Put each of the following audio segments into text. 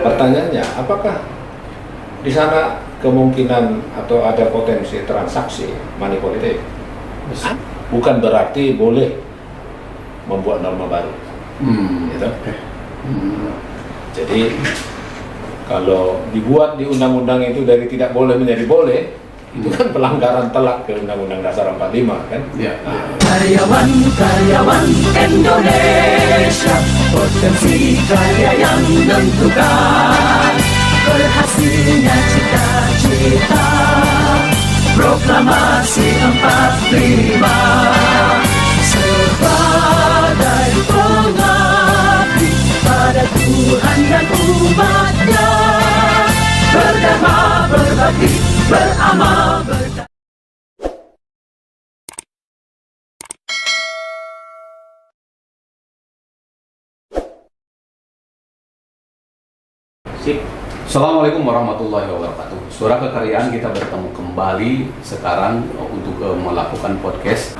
pertanyaannya, apakah di sana kemungkinan atau ada potensi transaksi money politik? Bukan berarti boleh membuat norma baru. Gitu. Jadi kalau dibuat di undang-undang itu dari tidak boleh menjadi boleh, itu kan pelanggaran telak ke Undang-Undang Dasar 45 kan? Ya. Karyawan Indonesia, potensi karya yang menentukan, berhasilnya cita-cita, proklamasi 45, sebagai pengabdi pada Tuhan dan umatnya, berdharma, berbakti, beramal, Assalamualaikum warahmatullahi wabarakatuh. Suara Kekaryaan, kita bertemu kembali sekarang untuk melakukan podcast.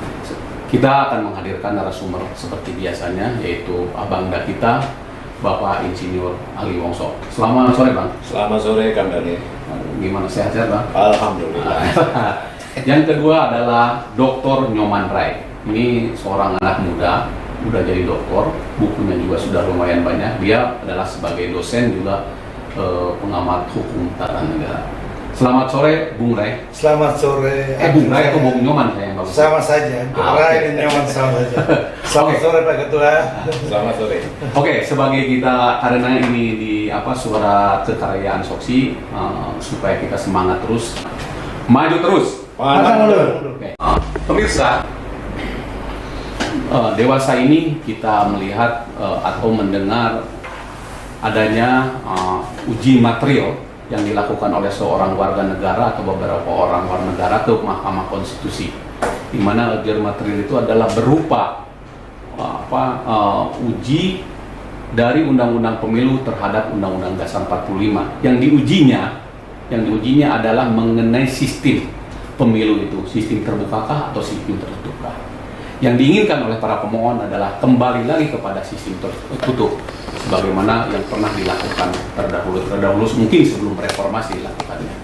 Kita akan menghadirkan narasumber seperti biasanya, yaitu abangda kita, Bapak Insinyur Ali Wongso. Selamat sore, Bang. Selamat sore, Kang Dani. Gimana, sehat-sehat, Bang? Alhamdulillah. Yang kedua adalah Dr. Nyoman Rai. Ini seorang anak muda, udah jadi doktor, bukunya juga sudah lumayan banyak. Dia adalah sebagai dosen juga pengamat hukum tata negara. Selamat sore, Bung Rai. Selamat sore. Bung Rai atau Bung Nyoman saya yang bagus? Sama saja. Rai dan Nyoman sama saja. Selamat sore Pak Ketua. Selamat sore. Oke, sebagai kita, karena ini di Suara Kekaryaan Soksi, supaya kita semangat terus, maju terus. Oke. Pemirsa, dewasa ini kita melihat atau mendengar adanya uji material yang dilakukan oleh seorang warga negara atau beberapa orang warga negara ke Mahkamah Konstitusi, di mana uji material itu adalah berupa uji dari Undang-Undang Pemilu terhadap Undang-Undang Dasar 45. Yang diujinya adalah mengenai sistem pemilu itu, sistem terbukakah atau sistem tertutupkah. Yang diinginkan oleh para pemohon adalah kembali lagi kepada sistem tertutup, sebagaimana yang pernah dilakukan terdahulu mungkin sebelum reformasi dilakukannya.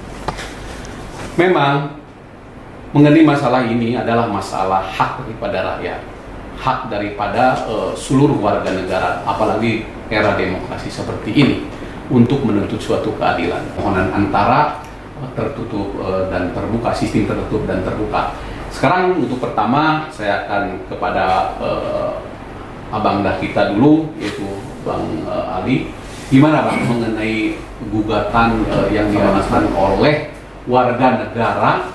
Memang mengenai masalah ini adalah masalah hak daripada rakyat, hak daripada seluruh warga negara, apalagi era demokrasi seperti ini, untuk menuntut suatu keadilan. Permohonan antara tertutup dan terbuka, sistem tertutup dan terbuka. Sekarang untuk pertama saya akan kepada abangda kita dulu, yaitu Bang Ali. Gimana Bang mengenai gugatan yang diajukan oleh warga negara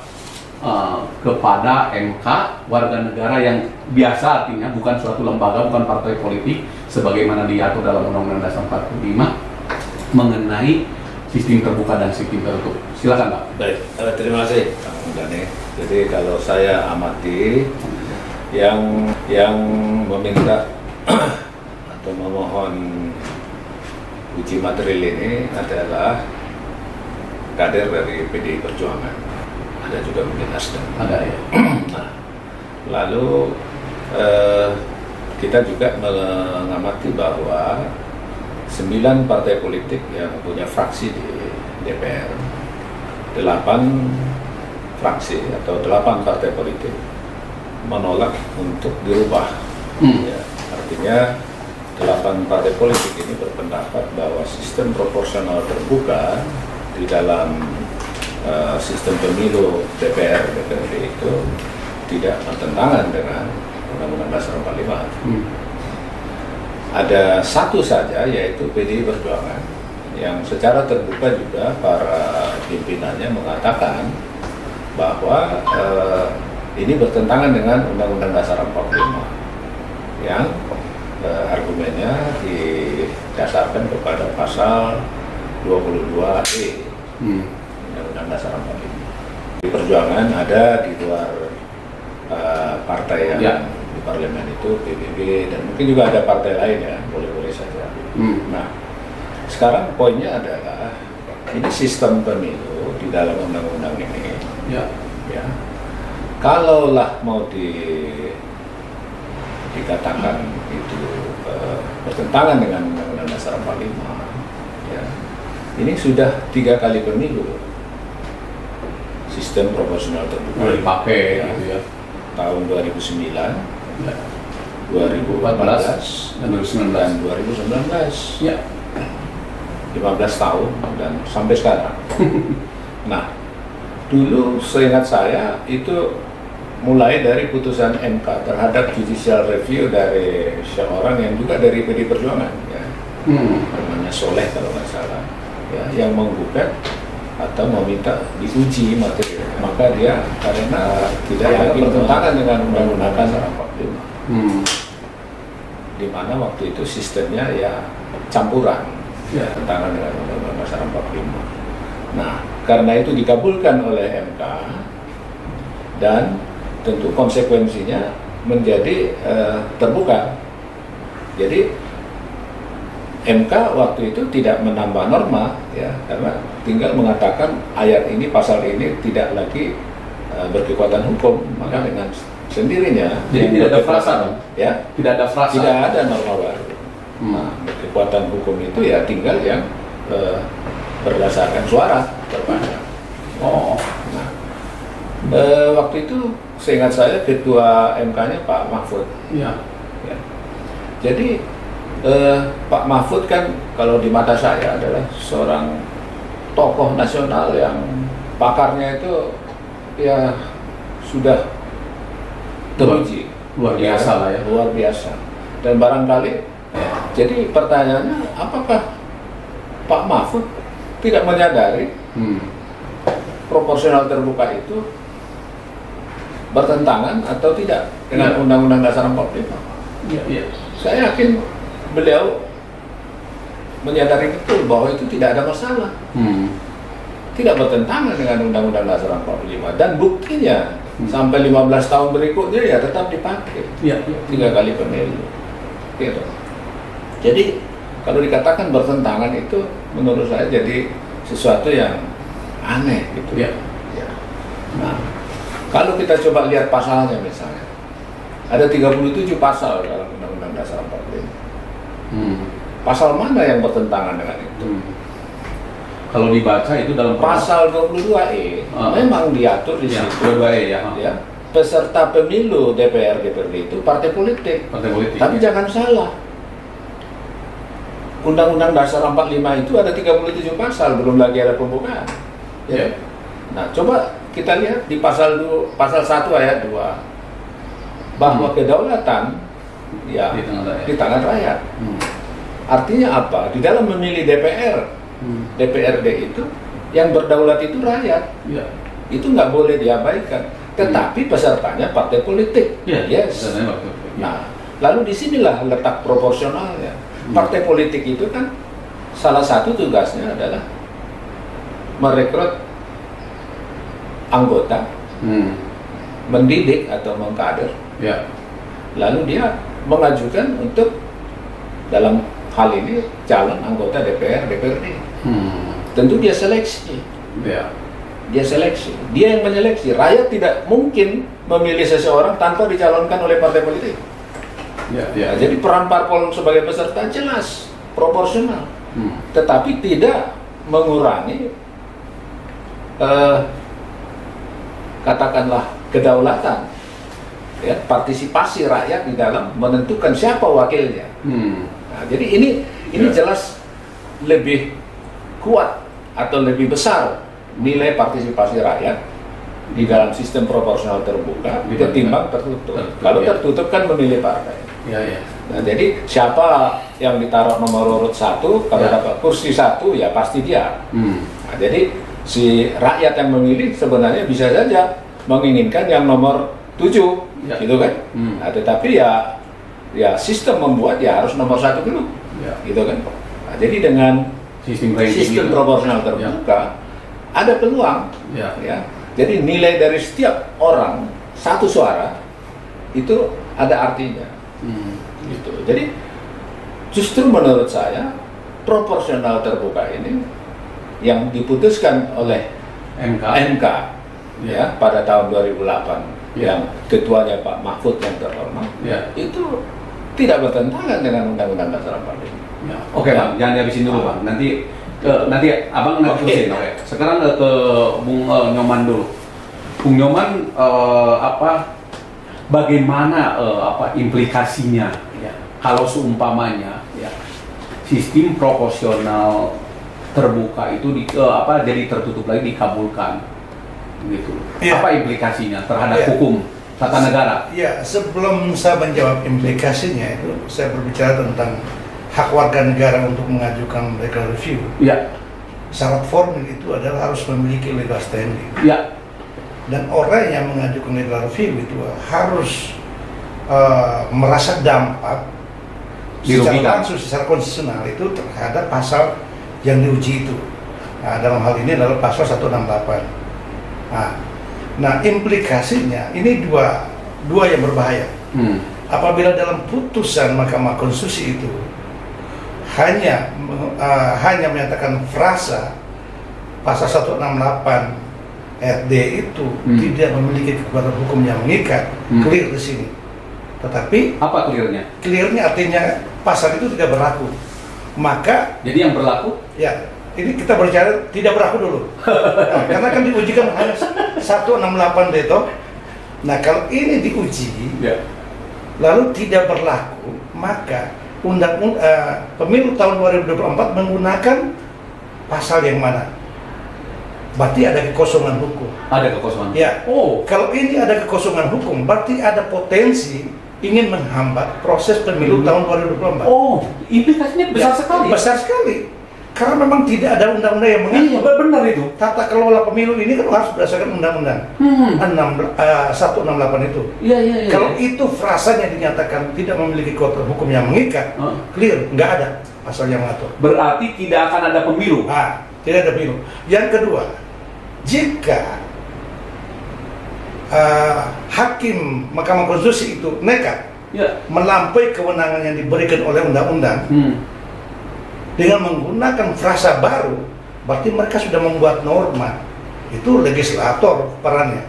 kepada MK, warga negara yang biasa artinya bukan suatu lembaga, bukan partai politik sebagaimana diatur dalam Undang-Undang Dasar 45, mengenai sistem terbuka dan sistem tertutup. Silakan Pak. Baik, terima kasih Kang Dani. Jadi kalau saya amati yang meminta atau memohon uji material ini adalah kader dari PDI Perjuangan. Ada juga mungkin Nasdem. Ada ya. Nah, lalu kita juga mengamati bahwa 9 partai politik yang punya fraksi di DPR, 8 fraksi atau 8 partai politik menolak untuk dirubah. Ya, artinya 8 partai politik ini berpendapat bahwa sistem proporsional terbuka di dalam sistem pemilu DPR DPRD itu tidak bertentangan dengan Undang-Undang Dasar 45. Ada satu saja, yaitu PDI Perjuangan, yang secara terbuka juga para pimpinannya mengatakan bahwa ini bertentangan dengan Undang-Undang Dasar 45 yang argumennya didasarkan kepada pasal 22E Undang-Undang Dasar 45. Di Perjuangan ada di luar partai yang di parlemen itu, PBB, dan mungkin juga ada partai lain ya, boleh-boleh saja. Nah, sekarang poinnya adalah ini sistem pemilu di dalam undang-undang ini, ya, kalaulah mau dikatakan itu bertentangan dengan Undang-Undang Dasar 45, ya, ini sudah 3 kali pemilu sistem proporsional terbuka dipakai ya. gitu ya. Tahun 2009, Ya. 2014 dan 2019. dan 2019. Ya. 15 tahun dan sampai sekarang. Nah, dulu seingat saya itu mulai dari putusan MK terhadap judicial review dari seorang yang juga dari PD Perjuangan, ya, namanya Soleh kalau nggak salah, ya, yang menggugat atau meminta diuji materi, maka dia karena tidak lagi bertentangan dengan undang-undang dasar 45, di mana waktu itu sistemnya ya campuran, ya, tentangan dengan undang-undang dasar 45. Nah, karena itu dikabulkan oleh MK dan tentu konsekuensinya menjadi terbuka. Jadi MK waktu itu tidak menambah norma, ya, karena tinggal mengatakan ayat ini, pasal ini tidak lagi berkekuatan hukum, maka dengan sendirinya Jadi tidak ada frasa, dong? Ya, Tidak ada frasa. tidak ada norma baru. Nah, berkekuatan hukum itu ya tinggal yang berdasarkan suara terbanyak. Oh. Nah, waktu itu seingat saya ketua MK-nya Pak Mahfud. Ya. Ya. Jadi Pak Mahfud kan kalau di mata saya adalah seorang tokoh nasional yang pakarnya itu ya sudah teruji, Luar biasa lah ya. luar biasa. Dan barangkali jadi pertanyaannya, apakah Pak Mahfud tidak menyadari proporsional terbuka itu bertentangan atau tidak dengan Undang-Undang Dasar 45? Iya, iya. Saya yakin beliau menyadari betul bahwa itu tidak ada masalah, tidak bertentangan dengan Undang-Undang Dasar 45, dan buktinya sampai 15 tahun berikutnya ya tetap dipakai. Iya, iya. 3 kali pemilu, gitu. Jadi kalau dikatakan bertentangan itu menurut saya jadi sesuatu yang aneh gitu. Iya. Ya. Nah, kalau kita coba lihat pasalnya misalnya, ada 37 pasal dalam Undang-Undang Dasar 45. Pasal mana yang bertentangan dengan itu? Kalau dibaca itu dalam Pasal 22E memang diatur di ya, situ. 22E ya. Ya, peserta pemilu DPR DPRD itu partai politik. Partai politik. Tapi jangan salah. Undang-Undang Dasar 45 itu ada 37 pasal, belum lagi ada pembukaan. Ya. Nah, coba kita lihat di pasal 1 ayat 2 bahwa kedaulatan ya di tangan rakyat. Artinya apa? Di dalam memilih DPRD itu yang berdaulat itu rakyat. Ya. Itu nggak boleh diabaikan. Tetapi pesertanya partai politik. Ya. Yes. Nah, lalu disinilah letak proporsionalnya. Partai politik itu kan salah satu tugasnya adalah merekrut anggota, mendidik atau mengkader. Ya. Lalu dia mengajukan untuk dalam hal ini calon anggota DPR DPRD. Tentu dia seleksi. Ya. Dia seleksi. Dia yang menyeleksi. Rakyat tidak mungkin memilih seseorang tanpa dicalonkan oleh partai politik. Ya. Ya, jadi peran parpol sebagai peserta jelas proporsional, tetapi tidak mengurangi katakanlah kedaulatan, ya, partisipasi rakyat di dalam menentukan siapa wakilnya. Nah, jadi ini jelas lebih kuat atau lebih besar nilai partisipasi rakyat di dalam sistem proporsional terbuka ketimbang tertutup. Kalau tertutup kan memilih partai. Ya, ya. Nah, jadi siapa yang ditaruh nomor urut 1 kalau dapat kursi 1 ya pasti dia. Nah, jadi si rakyat yang memilih sebenarnya bisa saja menginginkan yang nomor 7, gitu kan? Nah, tetapi ya sistem membuat ya harus nomor 1 dulu, gitu kan? Nah, jadi dengan sistem proporsional terbuka ada peluang, ya. Jadi nilai dari setiap orang 1 suara itu ada artinya. Gitu. Jadi justru menurut saya proporsional terbuka ini yang diputuskan oleh MK ya pada tahun 2008 yang ketuanya Pak Mahfud yang terhormat itu tidak bertentangan dengan Undang-Undang Dasar 45. Oke Bang, jangan dihabisin dulu Bang. Nanti Nanti abang nanti Oke. terusin, oke. Sekarang ke Bung Nyoman dulu. Bung Nyoman, bagaimana implikasinya ya, kalau seumpamanya ya, sistem proporsional terbuka itu jadi tertutup lagi dikabulkan gitu. Iya. Apa implikasinya terhadap Iya. hukum tata negara? Ya, sebelum saya menjawab implikasinya itu, saya berbicara tentang hak warga negara untuk mengajukan legal review. Ya, Syarat formil itu adalah harus memiliki legal standing. ya, Dan orang yang mengajukan legal review itu harus merasa dampak secara Dirugikan. langsung, secara konstitusional itu terhadap pasal yang diuji itu. Nah, dalam hal ini adalah pasal 168. Nah, implikasinya ini dua yang berbahaya. Apabila dalam putusan Mahkamah Konstitusi itu hanya menyatakan frasa pasal 168 ayat D itu tidak memiliki kekuatan hukum yang mengikat, clear di sini. Tetapi apa clearnya? clearnya artinya pasal itu tidak berlaku. Maka Jadi yang berlaku? ya, ini kita berbicara tidak berlaku dulu. Nah, karena kan diujikan hanya 168 D toh. Nah, kalau ini diuji Ya. lalu tidak berlaku, maka pemilu tahun 2024 menggunakan pasal yang mana? Berarti ada kekosongan hukum. Ada kekosongan. Ya. Oh, Kalau ini ada kekosongan hukum, berarti ada potensi ingin menghambat proses pemilu tahun 2024. oh, implikasinya besar sekali. Besar sekali. Karena memang tidak ada undang-undang yang Iya, mengatur. benar itu. Tata kelola pemilu ini kan harus berdasarkan undang-undang 168 itu. Iya, iya, iya. Kalau itu frasanya dinyatakan tidak memiliki kekuatan hukum yang mengikat, clear, nggak ada pasal yang mengatur. Berarti tidak akan ada pemilu. Tidak ada pemilu. Yang kedua, jika hakim Mahkamah Konstitusi itu nekat Ya. melampaui kewenangan yang diberikan oleh undang-undang dengan menggunakan frasa baru, berarti mereka sudah membuat norma. Itu legislator perannya.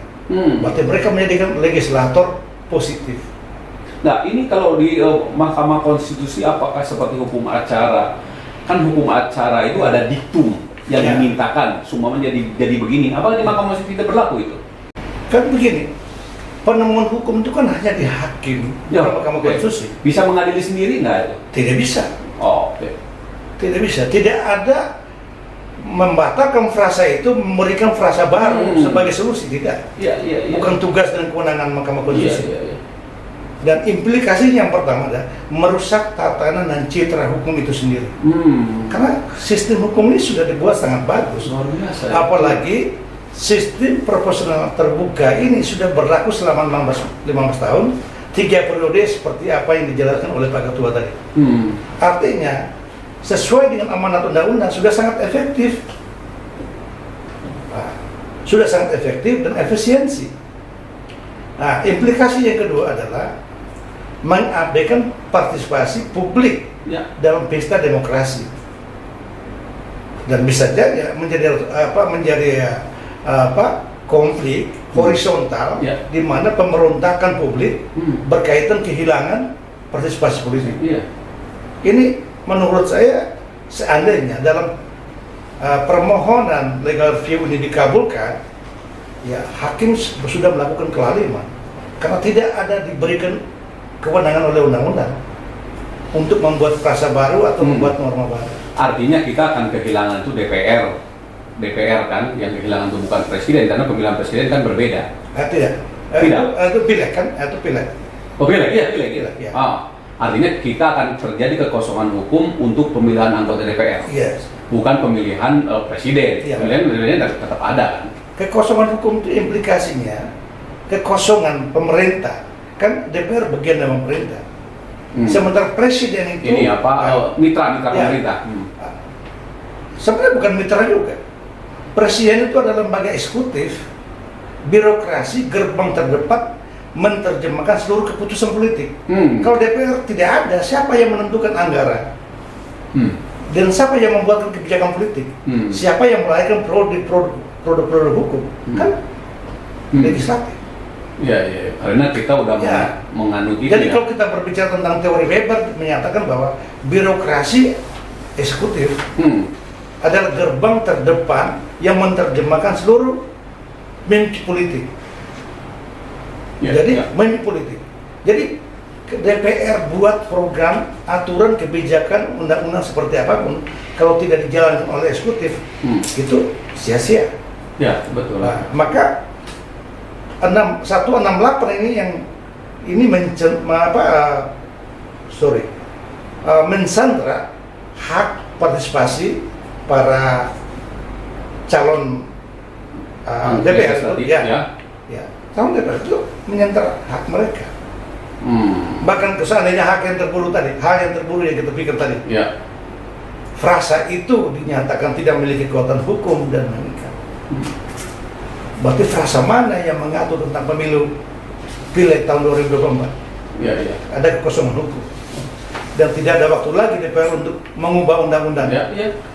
Berarti mereka menjadikan legislator positif. Nah, ini kalau di Mahkamah Konstitusi apakah seperti hukum acara? Kan hukum acara itu ada diktum yang Ya. dimintakan, semua jadi begini. Apakah di Mahkamah Konstitusi tidak berlaku itu? Kan begini, penemuan hukum itu kan hanya di hakim, Ya, bukan Mahkamah oke. Konstitusi. Bisa mengadili sendiri nggak itu? Tidak bisa. Oh, oke. Tidak bisa, tidak ada membatalkan frasa itu, memberikan frasa baru sebagai solusi, tidak. Iya, iya, iya. Bukan tugas dan kewenangan Mahkamah Iya, Konstitusi. iya, iya. Dan implikasinya yang pertama adalah merusak tatanan dan citra hukum itu sendiri. Karena sistem hukum ini sudah dibuat sangat bagus. Luar biasa. Apalagi sistem proporsional terbuka ini sudah berlaku selama 15 tahun, 3 periode seperti apa yang dijelaskan oleh Pak Ketua tadi. Artinya sesuai dengan amanat undang-undang sudah sangat efektif. Sudah sangat efektif dan efisiensi. Nah, implikasi yang kedua adalah mengabaikan partisipasi publik Ya. dalam pesta demokrasi. Dan bisa jadi menjadi konflik horizontal Ya. di mana pemberontakan publik berkaitan kehilangan partisipasi politik. Iya. Ini menurut saya seandainya dalam permohonan legal review ini dikabulkan, ya hakim sudah melakukan kelaliman karena tidak ada diberikan kewenangan oleh undang-undang untuk membuat frasa baru atau membuat norma baru. Artinya kita akan kehilangan itu DPR kan, yang kehilangan itu bukan presiden, karena pemilihan presiden kan berbeda. Tidak. Tidak. Itu pilek kan? Itu pilek. Oh, pilek, iya, pilek. Pilek, iya. Artinya kita akan terjadi kekosongan hukum untuk pemilihan anggota DPR, Yes. bukan pemilihan presiden. Iya. Pemilihan presiden tetap ada kan. Kekosongan hukum itu implikasinya kekosongan pemerintah. Kan DPR bagian dari pemerintah. Sementara presiden itu Ini apa? Mitra Ya. pemerintah. Sebenarnya bukan mitra juga. Presiden itu adalah lembaga eksekutif, birokrasi, gerbang terdepan menerjemahkan seluruh keputusan politik. Kalau DPR tidak ada, siapa yang menentukan anggaran? Dan siapa yang membuat kebijakan politik? Siapa yang melahirkan produk-produk hukum? Kan legislatif. Iya. Karena kita udah Ya. menganut itu. Jadi Ya. kalau kita berbicara tentang teori Weber menyatakan bahwa birokrasi eksekutif adalah gerbang terdepan yang menerjemahkan seluruh mimpi politik. Jadi mimpi politik. Jadi DPR buat program, aturan, kebijakan, undang-undang seperti apapun, kalau tidak dijalankan oleh eksekutif, itu sia-sia. Ya, betul. Nah, maka 168 ini yang ini mensandra hak partisipasi para calon DPR itu, calon DPR itu menyandra hak mereka. Bahkan seandainya hak yang terburuk yang kita pikir tadi, frasa itu dinyatakan tidak memiliki kekuatan hukum dan mengikat. Berarti frasa mana yang mengatur tentang pemilu pileg tahun 2024? Ada kekosongan hukum dan tidak ada waktu lagi DPR untuk mengubah undang-undang.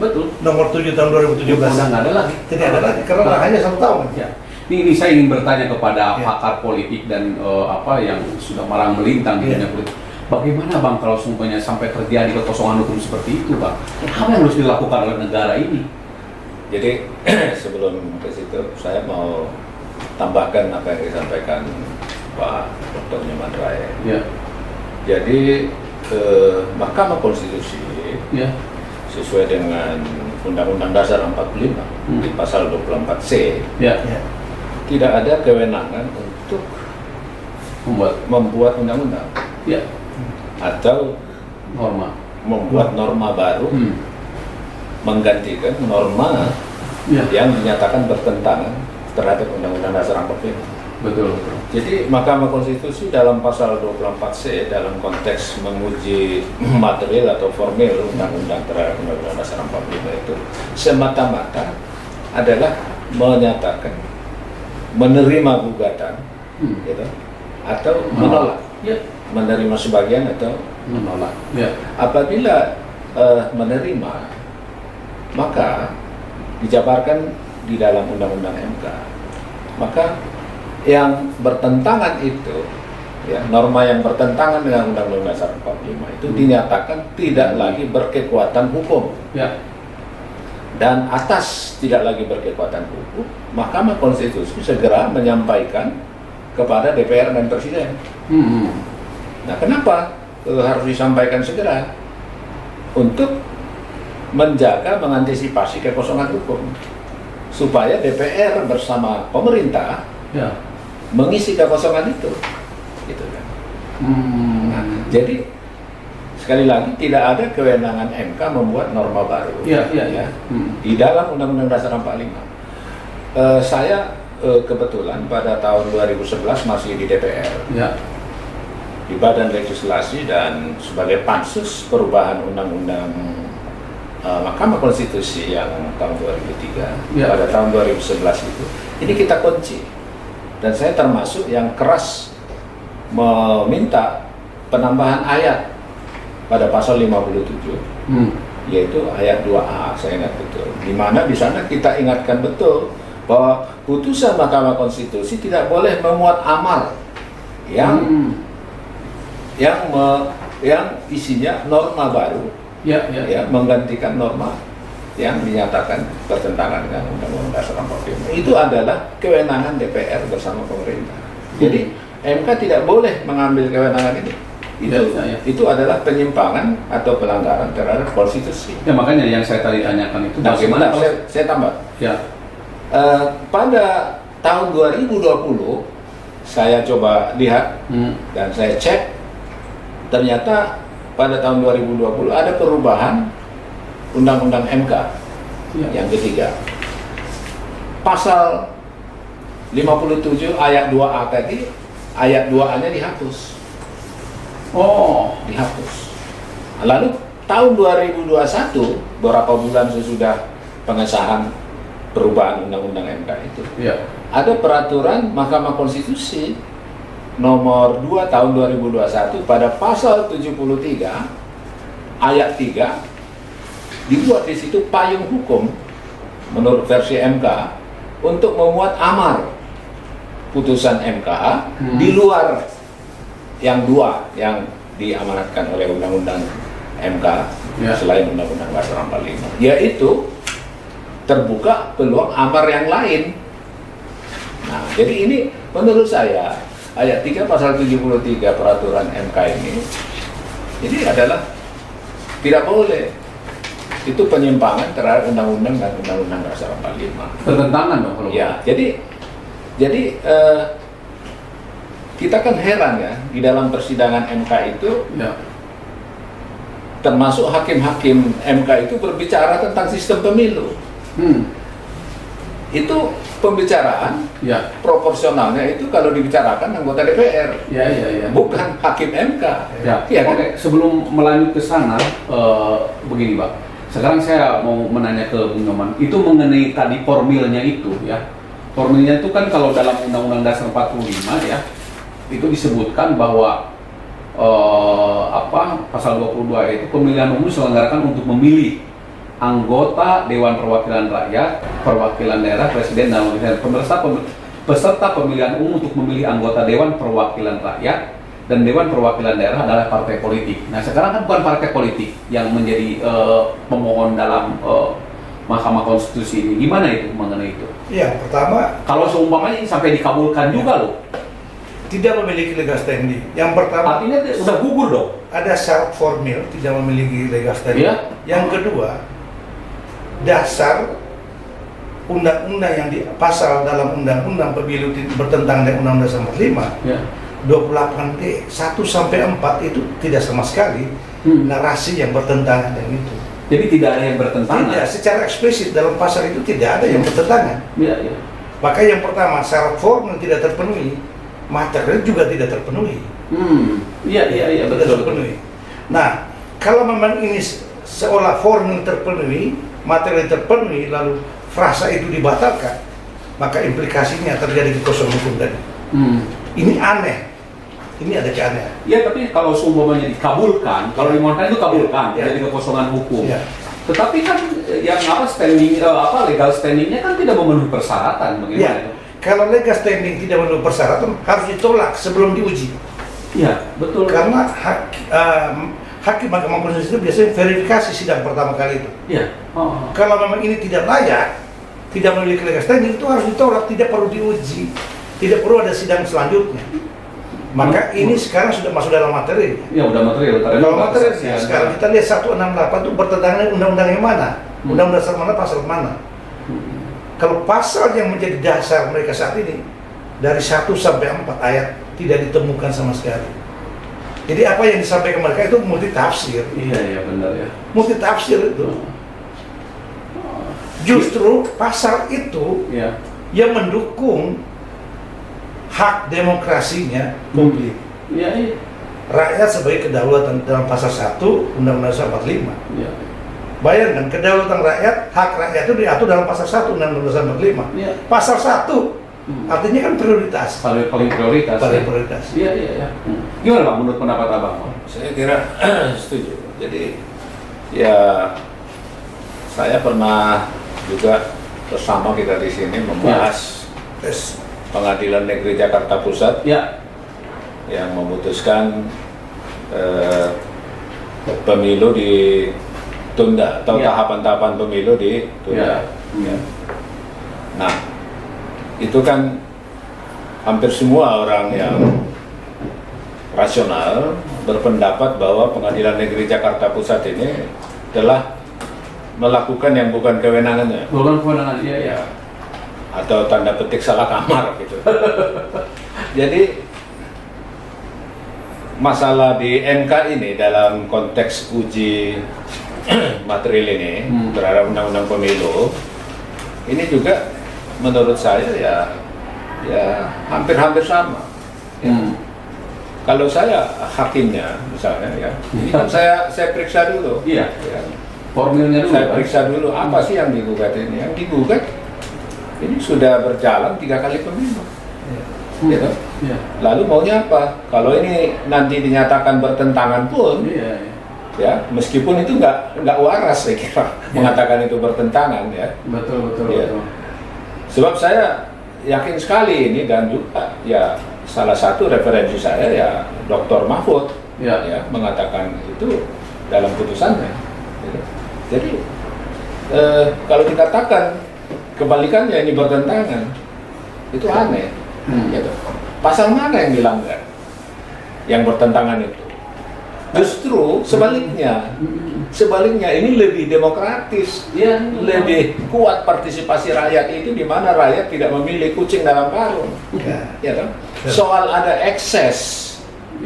Betul. Nomor 7 tahun 2017. Tidak ada lagi. Tidak ada lagi karena hanya 1 tahun. Ini saya ingin bertanya kepada pakar politik dan yang sudah malang melintang di dunia politik. Bagaimana Bang kalau sungguhnya sampai terjadi kekosongan hukum seperti itu, Bang? Apa yang harus dilakukan oleh negara ini? Jadi sebelum ke situ saya mau tambahkan apa yang disampaikan Pak Dr. Nyoman Rai. Jadi Mahkamah Konstitusi sesuai dengan Undang-Undang Dasar 45 di pasal 24C tidak ada kewenangan untuk membuat undang-undang atau membuat norma baru menggantikan norma yang dinyatakan bertentangan terhadap Undang-Undang Dasar 45. Betul. Jadi Mahkamah Konstitusi dalam pasal 24C dalam konteks menguji material atau formil undang-undang terhadap Undang-Undang Dasar 45 itu semata-mata adalah menyatakan menerima gugatan gitu, atau menolak. Menerima sebagian atau menolak. Apabila menerima, maka dijabarkan di dalam Undang-Undang MK. Maka yang bertentangan itu, norma yang bertentangan dengan Undang-Undang Dasar 45 itu dinyatakan tidak lagi berkekuatan hukum. Dan atas tidak lagi berkekuatan hukum, Mahkamah Konstitusi segera menyampaikan kepada DPR dan Presiden. Nah, kenapa harus disampaikan segera? Untuk menjaga, mengantisipasi kekosongan hukum, supaya DPR bersama pemerintah mengisi kekosongan itu, gitu kan? Nah, jadi sekali lagi tidak ada kewenangan MK membuat norma baru. Di dalam Undang-Undang Dasar 45. Saya kebetulan pada tahun 2011 masih di DPR. Di Badan Legislasi dan sebagai pansus perubahan Undang-Undang Mahkamah Konstitusi yang tahun 2003 pada tahun 2011 itu. Ini kita kunci. Dan saya termasuk yang keras meminta penambahan ayat pada pasal 57, yaitu ayat 2A, saya ingat betul. Di mana di sana kita ingatkan betul bahwa putusan Mahkamah Konstitusi tidak boleh memuat amar yang isinya norma baru, menggantikan norma yang dinyatakan bertentangan dengan Undang-Undang Dasar 45. Itu adalah kewenangan DPR bersama pemerintah. Jadi MK tidak boleh mengambil kewenangan ini. Itu adalah penyimpangan atau pelanggaran terhadap konstitusi. Makanya yang saya tadi tanyakan itu bagaimana? Saya tambah. Pada tahun 2020 saya coba lihat dan saya cek, ternyata pada tahun 2020 ada perubahan Undang-Undang MK yang ketiga. Pasal 57 ayat 2A tadi, ayat 2A-nya dihapus. Dihapus. Lalu tahun 2021, beberapa bulan sesudah pengesahan perubahan Undang-Undang MK itu, ada peraturan Mahkamah Konstitusi nomor 2 tahun 2021 pada pasal 73 ayat 3 dibuat di situ payung hukum menurut versi MK untuk memuat amar putusan MK di luar yang dua yang diamanatkan oleh Undang-Undang MK selain Undang-Undang Dasar 45, yaitu terbuka peluang amar yang lain. Nah, jadi ini menurut saya ayat 3 pasal 73 peraturan MK ini adalah tidak boleh. Itu penyimpangan terhadap undang-undang dan undang-undang dasar 45. Bertentangan dong kalau. Ya, jadi kita kan heran ya di dalam persidangan MK itu, Ya. termasuk hakim-hakim MK itu berbicara tentang sistem pemilu. Itu pembicaraan Ya. proporsionalnya itu kalau dibicarakan anggota DPR, Ya. bukan hakim MK. Ya. Iya kan? Oke, sebelum melanjut ke sana, begini Pak. Sekarang saya mau menanya ke Bung Nyoman, itu mengenai tadi formilnya itu ya. Formilnya itu kan kalau dalam Undang-Undang Dasar 45 ya, itu disebutkan bahwa pasal 22 itu pemilihan umum diselenggarakan untuk memilih anggota Dewan Perwakilan Rakyat, perwakilan daerah, presiden dan wakil presiden, peserta pemilihan umum untuk memilih anggota Dewan Perwakilan Rakyat dan Dewan Perwakilan Daerah adalah partai politik. Nah sekarang kan bukan partai politik yang menjadi pemohon dalam Mahkamah Konstitusi ini. Gimana itu mengenai itu? Ya, pertama Kalau seumpamanya ini sampai dikabulkan juga loh. tidak memiliki legal standing. Yang pertama Artinya udah gugur dong. ada syarat formil tidak memiliki legal standing. Iya. Yang kedua, dasar undang-undang yang di pasal dalam undang-undang pemilu bertentangan dengan Undang-Undang Dasar 45 Ya. 28D 1 sampai 4 itu tidak sama sekali narasi yang bertentangan dengan itu. Jadi tidak ada yang bertentangan. Tidak, secara eksplisit dalam pasal itu tidak ada yang bertentangan. Iya. Maka yang pertama syarat formil tidak terpenuhi, material juga tidak terpenuhi. Iya Tidak betul. terpenuhi. Nah, kalau memang ini seolah formil terpenuhi, material terpenuhi, lalu frasa itu dibatalkan, maka implikasinya terjadi kekosongan hukum tadi. Ini aneh. Ini ada keanehan. Ya tapi kalau seumpamanya dikabulkan, kalau dimohonkan itu kabulkan, Ya. jadi kekosongan hukum. Ya. Tetapi kan yang legal standingnya kan tidak memenuhi persyaratan, bagaimana? Ya. Kalau legal standing tidak memenuhi persyaratan harus ditolak sebelum diuji. Iya, betul. Karena hakim Mahkamah Konstitusi itu biasanya verifikasi sidang pertama kali itu. Iya. Kalau memang ini tidak layak, tidak memiliki legal standing, itu harus ditolak, tidak perlu diuji, tidak perlu ada sidang selanjutnya. Maka ini sekarang sudah masuk dalam materi. Ya udah material. Kalau materialnya sekarang kita lihat 168 itu bertentangan dengan undang-undang yang mana? Undang-undang dasar mana, pasal mana? Kalau pasal yang menjadi dasar mereka saat ini dari 1 sampai 4 ayat tidak ditemukan sama sekali. Jadi apa yang disampaikan mereka itu multi tafsir. Iya benar ya. Multi tafsir itu. Justru pasal itu Iya. yang mendukung hak demokrasinya publik. Iya. Rakyat sebagai kedaulatan dalam pasal 1 Undang-Undang Dasar 45. Iya. Bayangkan kedaulatan rakyat, hak rakyat itu diatur dalam pasal 1 Undang-Undang Dasar 45. Iya. Pasal 1 artinya kan prioritas. Paling prioritas. Paling ya. prioritas. Iya. Gimana Pak menurut pendapat Abang? Saya kira setuju. Jadi ya saya pernah juga bersama kita di sini membahas Yes. Pengadilan Negeri Jakarta Pusat Ya. yang memutuskan pemilu ditunda atau Ya. tahapan-tahapan pemilu ditunda. Ya. Nah, itu kan hampir semua orang yang rasional berpendapat bahwa Pengadilan Negeri Jakarta Pusat ini telah melakukan yang bukan kewenangannya. Bukan kewenangan. Iya. Ya, atau tanda petik salah kamar gitu. Jadi masalah di MK ini dalam konteks uji material ini terhadap undang-undang pemilu ini juga menurut saya ya hampir-hampir sama. Ya. Kalau saya hakimnya misalnya ya, ini kan saya periksa dulu. Iya. Ya. Formilnya dulu. Saya kan? periksa dulu apa sih yang digugat ini. Yang digugat ini sudah berjalan 3 kali pemilu. Gitu. Iya. Lalu maunya apa? Kalau ini nanti dinyatakan bertentangan pun, Iya. ya meskipun itu nggak waras saya kira mengatakan itu bertentangan ya. Betul. Iya. Sebab saya yakin sekali ini dan juga ya salah satu referensi saya ya Dr. Mahfud Ya. ya mengatakan itu dalam putusannya. Gitu. Jadi kalau dikatakan kebalikannya ini bertentangan, itu aneh. Gitu. Pasal mana yang dilanggar? Yang bertentangan itu? Justru sebaliknya ini lebih demokratis, lebih kuat partisipasi rakyat itu, di mana rakyat tidak memilih kucing dalam karung. Ya, kan? Soal ada ekses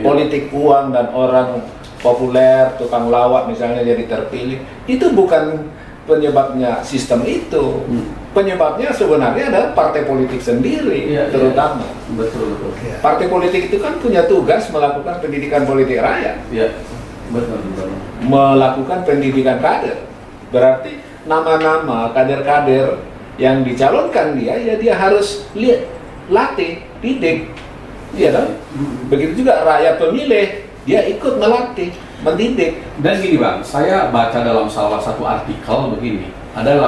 politik uang dan orang populer, tukang lawak misalnya jadi terpilih, itu bukan penyebabnya sistem itu. Penyebabnya sebenarnya adalah partai politik sendiri, terutama. Betul. Partai politik itu kan punya tugas melakukan pendidikan politik rakyat. Iya, betul. Melakukan pendidikan kader. Berarti nama-nama kader-kader yang dicalonkan dia harus latih, didik. Iya kan? Begitu juga rakyat pemilih, dia ikut melatih, mendidik. Dan gini Bang, saya baca dalam salah satu artikel begini. Ada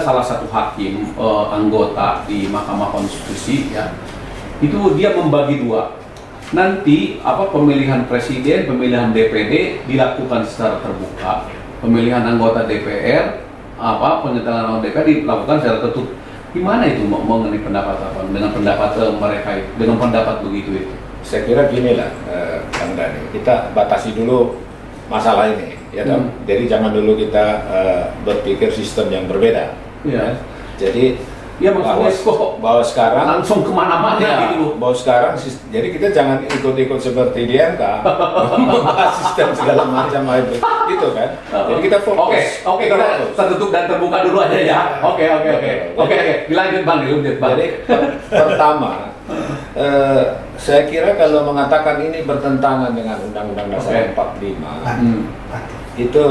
salah satu hakim anggota di Mahkamah Konstitusi ya. Itu dia membagi dua. Nanti pemilihan presiden, pemilihan DPD dilakukan secara terbuka. Pemilihan anggota DPR, penyelenggaraan anggota DPR dilakukan secara tertutup. Gimana itu mengenai pendapat dengan pendapat mereka itu, dengan pendapat begitu itu? Saya kira gini lah, Kang Dhani, kita batasi dulu masalah ini, ya dong. Jadi jangan dulu kita berpikir sistem yang berbeda. Ya. Jadi bahwa sekarang langsung kemana-mana gitu. Bahwa sekarang, jadi kita jangan ikut-ikut seperti di MK, membahas sistem segala macam itu, gitu kan. Jadi kita fokus. Oke, kita tertutup dan terbuka dulu aja ya. Oke. Dilanjut Bang. Jadi pertama, saya kira kalau mengatakan ini bertentangan dengan Undang-Undang Dasar 45, itu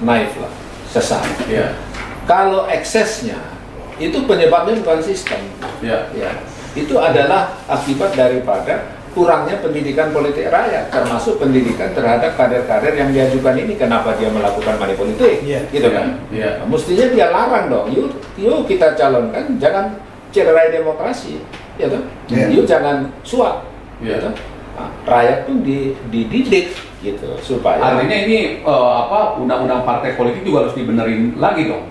naif lah, sesat. Yeah. Kalau eksesnya, itu penyebabnya bukan sistem. Ya. Itu adalah akibat daripada kurangnya pendidikan politik rakyat, termasuk pendidikan terhadap kader-kader yang diajukan ini. Kenapa dia melakukan money politik, gitu kan? Mestinya dia larang dong. Yuk kita calonkan, jangan cederai demokrasi, ya toh? Yuk jangan suap, ya toh? Nah, rakyat pun dididik gitu supaya. Artinya ini undang-undang partai politik juga harus dibenerin lagi dong.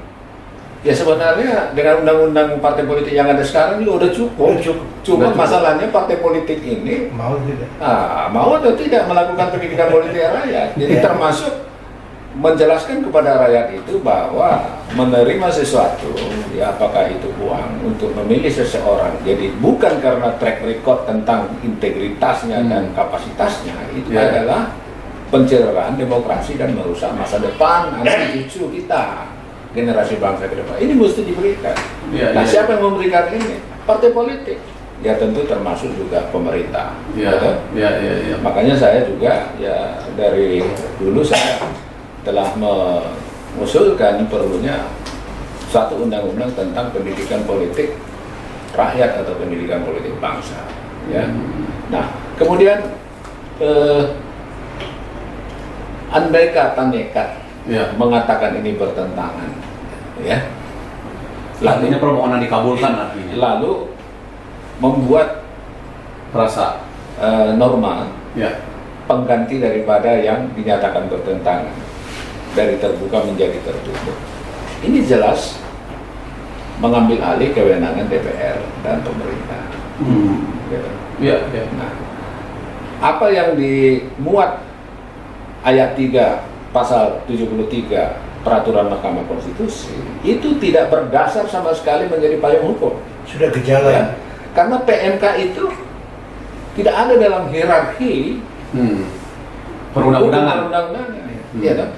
Ya sebenarnya dengan undang-undang partai politik yang ada sekarang juga udah cukup. Cuma masalahnya partai politik ini mau atau tidak melakukan pendidikan politik rakyat. Jadi termasuk menjelaskan kepada rakyat itu bahwa menerima sesuatu, ya apakah itu uang untuk memilih seseorang. Jadi bukan karena track record tentang integritasnya dan kapasitasnya, itu adalah pencerahan demokrasi dan merusak masa depan anak cucu kita. Generasi bangsa ke depan ini mesti diberikan. Siapa yang memberikan ini? Partai politik. Ya tentu termasuk juga pemerintah. Makanya saya juga dari dulu saya telah mengusulkan perlunya satu undang-undang tentang pendidikan politik rakyat atau pendidikan politik bangsa. Nah, kemudian andai kata nekat mengatakan ini bertentangan, artinya permohonan dikabulkan artinya. Lalu membuat rasa norma pengganti daripada yang dinyatakan bertentangan, dari terbuka menjadi tertutup. Ini jelas mengambil alih kewenangan DPR dan pemerintah. Nah, apa yang dimuat ayat 3 Pasal 73 Peraturan Mahkamah Konstitusi itu tidak berdasar sama sekali menjadi payung hukum. Sudah gejala. Karena PMK itu tidak ada dalam hierarki perundang-undangan.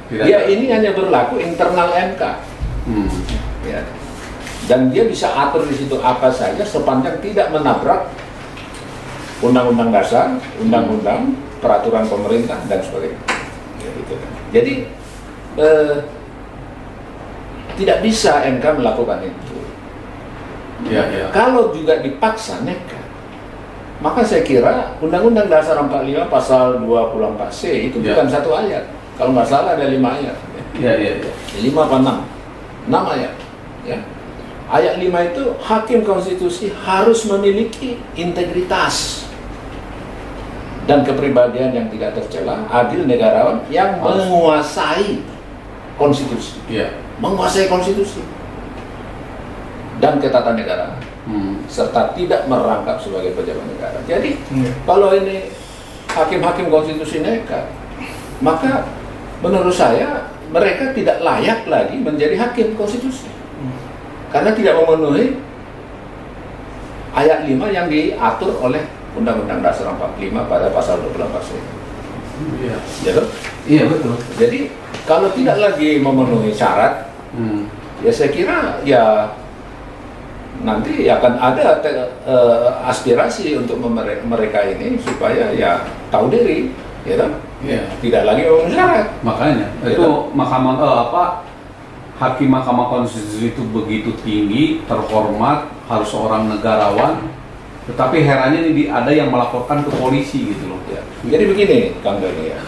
Dia ini hanya berlaku internal MK. Dan dia bisa atur di situ apa saja sepanjang tidak menabrak Undang-Undang Dasar, Undang-Undang, Peraturan Pemerintah dan sebagainya. Jadi tidak bisa MK melakukan itu. Kalau juga dipaksa nekat, maka saya kira Undang-Undang Dasar 45 Pasal 24C itu bukan satu ayat. Kalau nggak salah ada 5 ayat. 5 apa 6? 6 ayat. Ayat 5 itu hakim konstitusi harus memiliki integritas dan kepribadian yang tidak tercela, adil, negarawan, yang menguasai konstitusi. menguasai konstitusi dan ketatanegaraan, serta tidak merangkap sebagai pejabat negara. Jadi kalau ini hakim-hakim konstitusi nekat, maka menurut saya mereka tidak layak lagi menjadi hakim konstitusi karena tidak memenuhi ayat 5 yang diatur oleh Undang-Undang Dasar 45 pada pasal 24C. Iya. Ya, kan? Iya betul. Jadi kalau tidak lagi memenuhi syarat, ya saya kira ya nanti akan ada aspirasi untuk mereka ini supaya ya tahu diri, ya kan? Iya. Tidak lagi memenuhi syarat. Makanya Ya, itu hakim Mahkamah Konstitusi itu begitu tinggi, terhormat, harus seorang negarawan. Tetapi herannya ini ada yang melaporkan ke polisi gitu loh. Ya. Jadi begini, Kang Doni ya.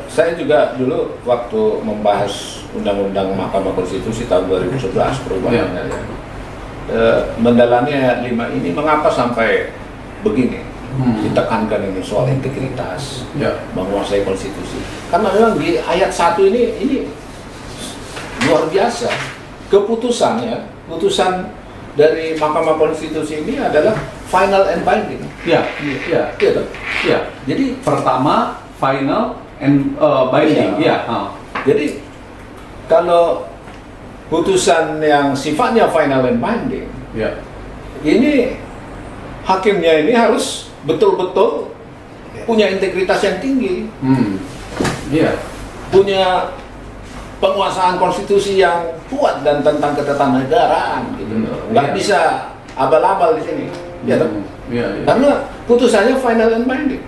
Saya juga dulu waktu membahas Undang-Undang Mahkamah Konstitusi tahun 2011 perubahannya ya. Mendalami ayat 5 ini mengapa sampai begini ditekankan ini soal integritas, menguasai konstitusi. Karena memang di ayat 1 ini luar biasa. Putusan dari Mahkamah Konstitusi ini adalah final and binding. Iya. Jadi Pertama final and binding. Iya. Jadi kalau putusan yang sifatnya final and binding, ini hakimnya ini harus betul-betul punya integritas yang tinggi, punya penguasaan konstitusi yang kuat dan tentang ketatanegaraan gitu. Nggak bisa abal-abal di sini. Karena putusannya final and binding.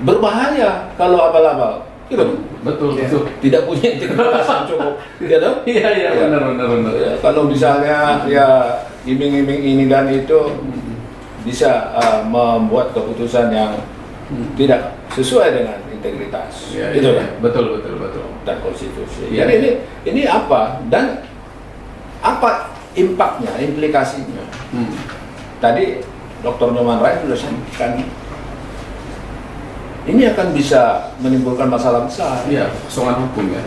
Berbahaya kalau abal-abal. Gitu. Betul. Tidak punya integritas yang cukup. Iya, benar. Ya, kalau misalnya ya iming-iming ini dan itu bisa membuat keputusan yang tidak sesuai dengan integritas. Gitu kan? Betul. Dan konstitusi. Ya, Jadi ini apa dan apa impaknya, implikasinya? Tadi Dr. Nyoman Rai sudah sampaikan, ini akan bisa menimbulkan masalah besar. Iya, kosongan hukum ya.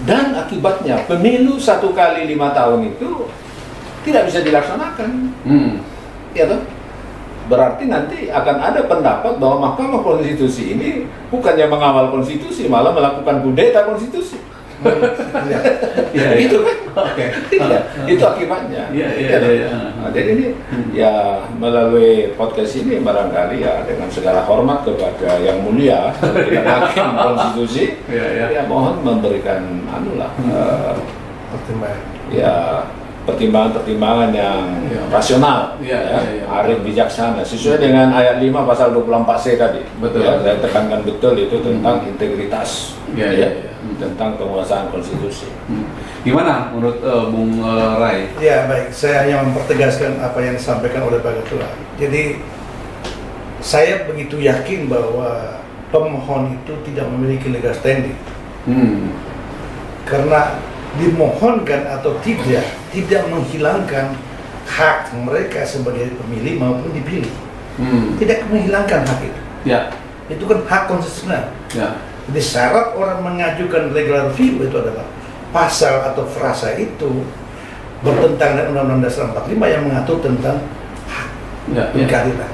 Dan akibatnya pemilu 1 kali 5 tahun itu tidak bisa dilaksanakan. Ya toh? Berarti nanti akan ada pendapat bahwa Mahkamah Konstitusi ini bukannya mengawal konstitusi, malah melakukan kudeta konstitusi. Itu kan? Itu akibatnya. Nah, jadi ini ya melalui podcast ini barangkali ya dengan segala hormat kepada yang mulia sebagai hakim konstitusi, ya mohon memberikan pertimbangan yang rasional, arif bijaksana, sesuai dengan ayat 5 pasal 24C tadi. Betul. Ya, saya tekankan betul itu tentang integritas, tentang penguasaan konstitusi. Gimana menurut Bung Rai? Ya baik, saya hanya mempertegaskan apa yang disampaikan oleh Pak Ketua. Jadi saya begitu yakin bahwa pemohon itu tidak memiliki legal standing. Karena dimohonkan atau tidak menghilangkan hak mereka sebagai pemilih maupun dipilih. Tidak menghilangkan hak itu. Itu kan hak konstitusional. Jadi syarat orang mengajukan legal review itu adalah pasal atau frasa itu bertentangan dengan Undang-Undang Dasar 45 yang mengatur tentang hak keadilan.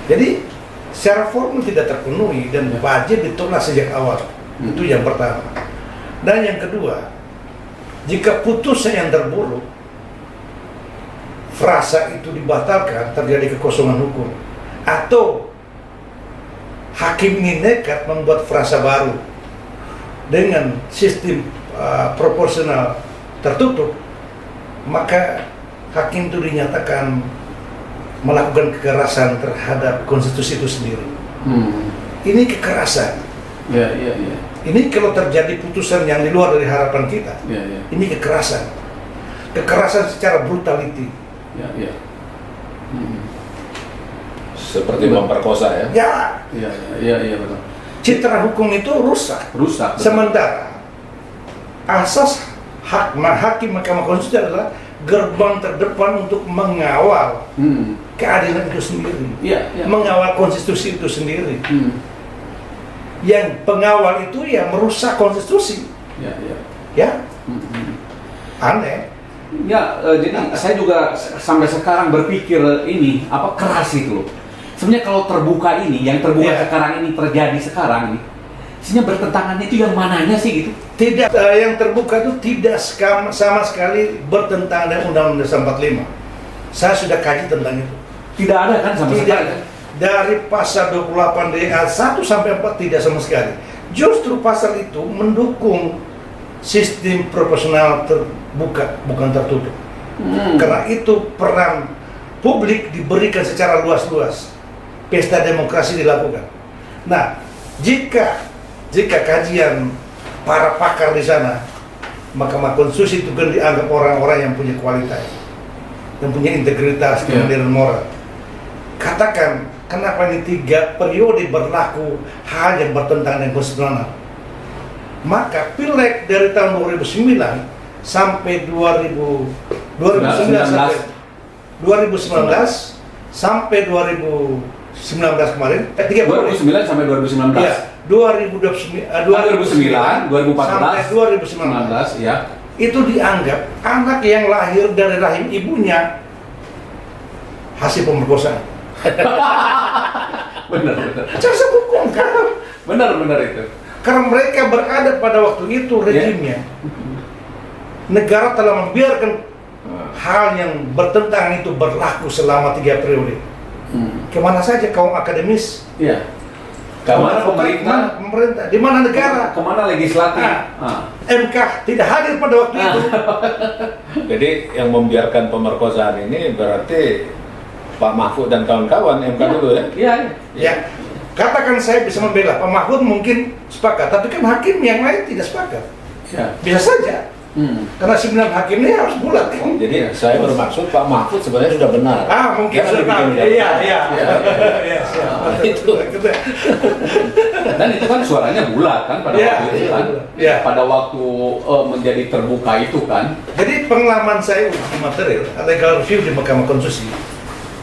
Jadi secara formal tidak terpenuhi dan wajib ditolak sejak awal. Itu yang pertama. Dan yang kedua, jika putusan yang terburuk, frasa itu dibatalkan, terjadi kekosongan hukum, atau hakim ini nekat membuat frasa baru dengan sistem proporsional tertutup, maka hakim itu dinyatakan melakukan kekerasan terhadap konstitusi itu sendiri. Ini kekerasan. Ini kalau terjadi putusan yang di luar dari harapan kita, ini kekerasan. Kekerasan secara brutality. Seperti memperkosa ya? Iya, betul. Citra hukum itu rusak. Betul. Sementara asas hakim Mahkamah Konstitusi adalah gerbang terdepan untuk mengawal keadilan itu sendiri, mengawal konstitusi itu sendiri. Yang pengawal itu yang merusak konstitusi, aneh. Ya, jadi saya juga sampai sekarang berpikir ini apa keras itu loh. Sebenarnya kalau terbuka ini, yang terbuka Iya. sekarang ini terjadi sekarang nih, sebenarnya bertentangannya itu yang mananya sih gitu? Tidak, yang terbuka itu tidak sama sekali bertentangan dengan Undang-Undang Dasar 45. Saya sudah kaji tentang itu. Tidak ada kan sama Tidak sekali? ada. Dari pasal 28 ayat 1 sampai 4 tidak sama sekali. Justru pasal itu mendukung sistem proporsional terbuka, bukan tertutup. Karena itu peran publik diberikan secara luas-luas. Pesta demokrasi dilakukan. Nah, jika kajian para pakar di sana, Mahkamah Konstitusi itu kan dianggap orang-orang yang punya kualitas, yang punya integritas, kemandirian moral. Katakan, kenapa ini 3 periode berlaku hal yang bertentangan dengan konstitusional? Maka pileg dari tahun 2009 sampai 2019 sampai 2019 kemarin, 2009 sampai 2019. Ya, 2009, 2014, sampai 2019 ya. itu dianggap anak yang lahir dari rahim ibunya hasil pemerkosaan. Benar. Cara hukum kan? Benar itu. Karena mereka berada pada waktu itu rejimnya. Negara telah membiarkan hal yang bertentangan itu berlaku selama 3 periode. Kemana saja kaum akademis? Iya. Kemana pemerintah? Pemerintah? Di mana negara? Kemana legislatif? MK tidak hadir pada waktu itu. Jadi yang membiarkan pemerkosaan ini berarti Pak Mahfud dan kawan-kawan MK dulu ya? Iya. Ya, katakan saya bisa membela Pak Mahfud mungkin sepakat, tapi kan hakim yang lain tidak sepakat. Ya. Bisa saja. Karena 9 hakim ini harus bulat kan? Jadi saya bermaksud Pak Mahfud sebenarnya sudah benar. Mungkin Dia kan sudah. dibikin dia Iya. benar. Itu. Dan itu kan suaranya bulat kan pada Iya, waktu itu kan. iya. Pada waktu menjadi terbuka itu kan. Jadi pengalaman saya uji material legal review di Mahkamah Konstitusi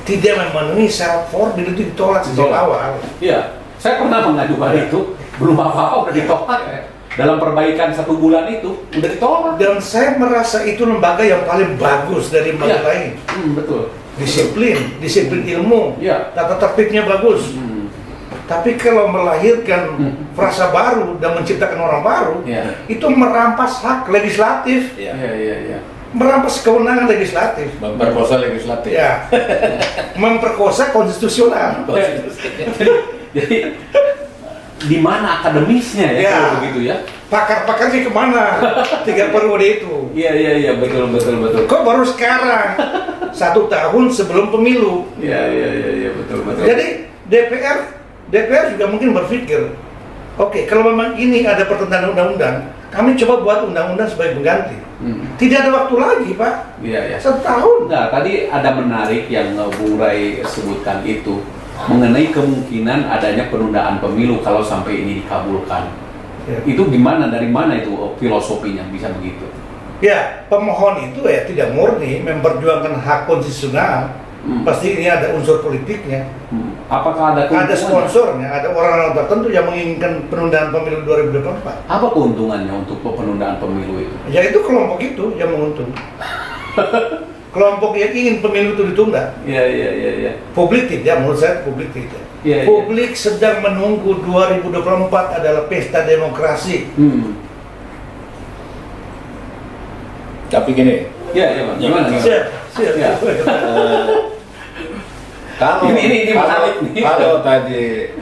tidak memenuhi syarat formil itu ditolak sejak awal. Iya. Saya pernah mengajukan itu, belum apa-apa udah ditolak ya. Dalam perbaikan 1 bulan itu udah ditolak. Dan saya merasa itu lembaga yang paling bagus dari lembaga lain. Betul. Disiplin ilmu, Iya. tata tertibnya bagus. Tapi kalau melahirkan frasa baru dan menciptakan orang baru, itu merampas hak legislatif, Iya. merampas kewenangan legislatif. Memperkosa legislatif. Ya, memperkosa konstitusional. Jadi di mana akademisnya ya, Ya. kalau begitu ya? Pakar-pakarnya kemana? 3 periode itu. Iya, betul. Kok baru sekarang? 1 tahun sebelum pemilu. Iya, betul. Jadi DPR juga mungkin berpikir, oke, kalau memang ini ada pertentangan undang-undang, kami coba buat undang-undang sebagai pengganti. Tidak ada waktu lagi, Pak. Iya. 1 tahun. Nah, tadi ada menarik yang Bung Rai sebutkan itu mengenai kemungkinan adanya penundaan pemilu kalau sampai ini dikabulkan. Ya. Itu gimana? Dari mana itu filosofinya bisa begitu? Ya, pemohon itu ya tidak murni memperjuangkan hak konstitusional. Pasti ini ada unsur politiknya. Apakah ada Ada keuntungannya? sponsornya, ada orang-orang tertentu yang menginginkan penundaan pemilu 2024. Apa keuntungannya untuk penundaan pemilu itu? Ya itu kelompok itu yang menguntung. Kelompok yang ingin pemilu itu ditunda. Iya. Publik tidak, menurut saya publik tidak. Iya. Publik sedang menunggu 2024 adalah pesta demokrasi. Tapi gini, Iya, Bang. Gimana? Siap. Ya. kalau Ini menarik nih. kalau tadi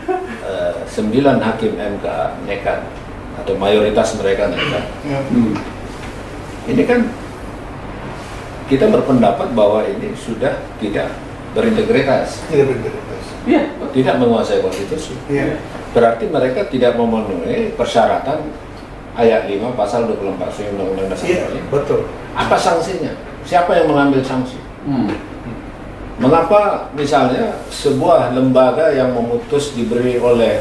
9 hakim MK nekat atau mayoritas mereka nekat, ini kan kita berpendapat bahwa ini sudah tidak berintegritas, Tidak berintegritas. Iya. tidak menguasai konstitusi. Iya. Berarti mereka tidak memenuhi persyaratan ayat 5 pasal 24 Undang-Undang Dasar Iya, 45. betul. Apa sanksinya? Siapa yang mengambil sanksi? Mengapa misalnya sebuah lembaga yang memutus diberi oleh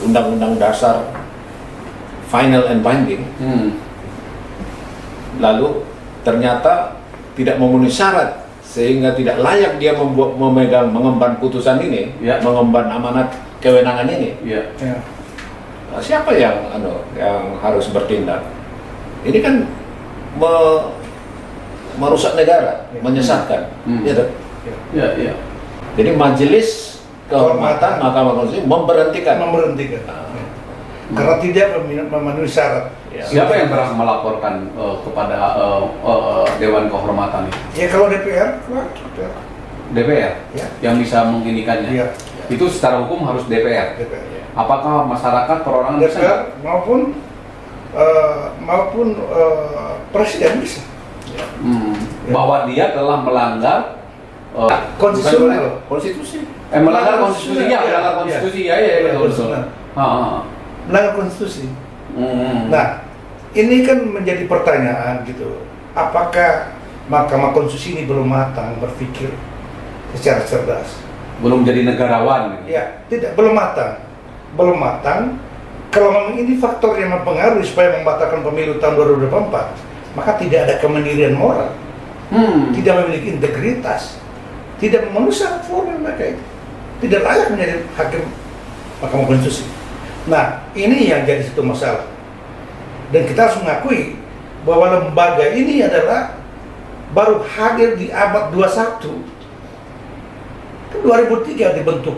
Undang-Undang Dasar final and binding, lalu ternyata tidak memenuhi syarat sehingga tidak layak dia mengemban putusan ini, mengemban amanat kewenangan ini. Iya. Siapa yang harus bertindak? Ini kan merusak negara, Ya. menyesatkan. Hmm. Ya, toh? Ya, ya. Jadi Majelis Kehormatan Mahkamah Konstitusi memberhentikan. Ah. Karena tidak memenuhi syarat. Ya. Siapa yang berhak melaporkan kepada Dewan Kehormatan itu? Ya kalau DPR, DPR. DPR Ya. yang bisa menginikannya. Iya. Itu secara hukum harus DPR. DPR. Apakah masyarakat perorangan bisa? DPR maupun presiden bisa. Hmm. Bahwa dia telah melanggar Konstitusional. Konstitusi. melanggar konstitusi ya, melanggar konstitusi ya, ya, betul betul. Melanggar konstitusi. Hmm. Nah, ini kan menjadi pertanyaan gitu. Apakah Mahkamah Konstitusi ini belum matang berpikir secara cerdas? Belum jadi negarawan. Gitu. Ya, tidak, belum matang. Belum matang. Kalau memang ini faktor yang mempengaruhi supaya membatalkan pemilu tahun 2024, maka tidak ada kemandirian moral, tidak memiliki integritas, tidak memenuhi syarat formil mereka itu, tidak layak menjadi hakim Mahkamah Konstitusi. Nah, ini yang jadi satu masalah. Dan kita harus mengakui bahwa lembaga ini adalah baru hadir di abad 21. 2003 dibentuk.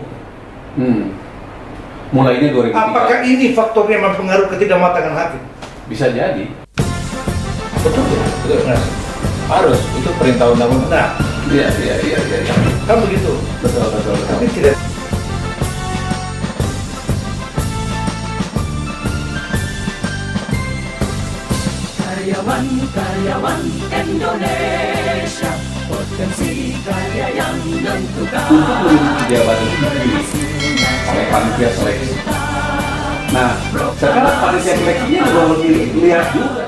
Mulainya 2003. Apakah ini faktor yang mempengaruhi ketidakmatangan hakim? Bisa jadi. Betul ya? Betul. Nah, Harus, itu perintah undang-undang. nah, Iya. kan begitu. Betul. Tapi tidak. Karyawan Indonesia, potensi karya yang menentukan. Untuk menduduki jabatan dipilih oleh panitia seleksi. Nah, sekarang panitia seleksinya juga lebih lihat juga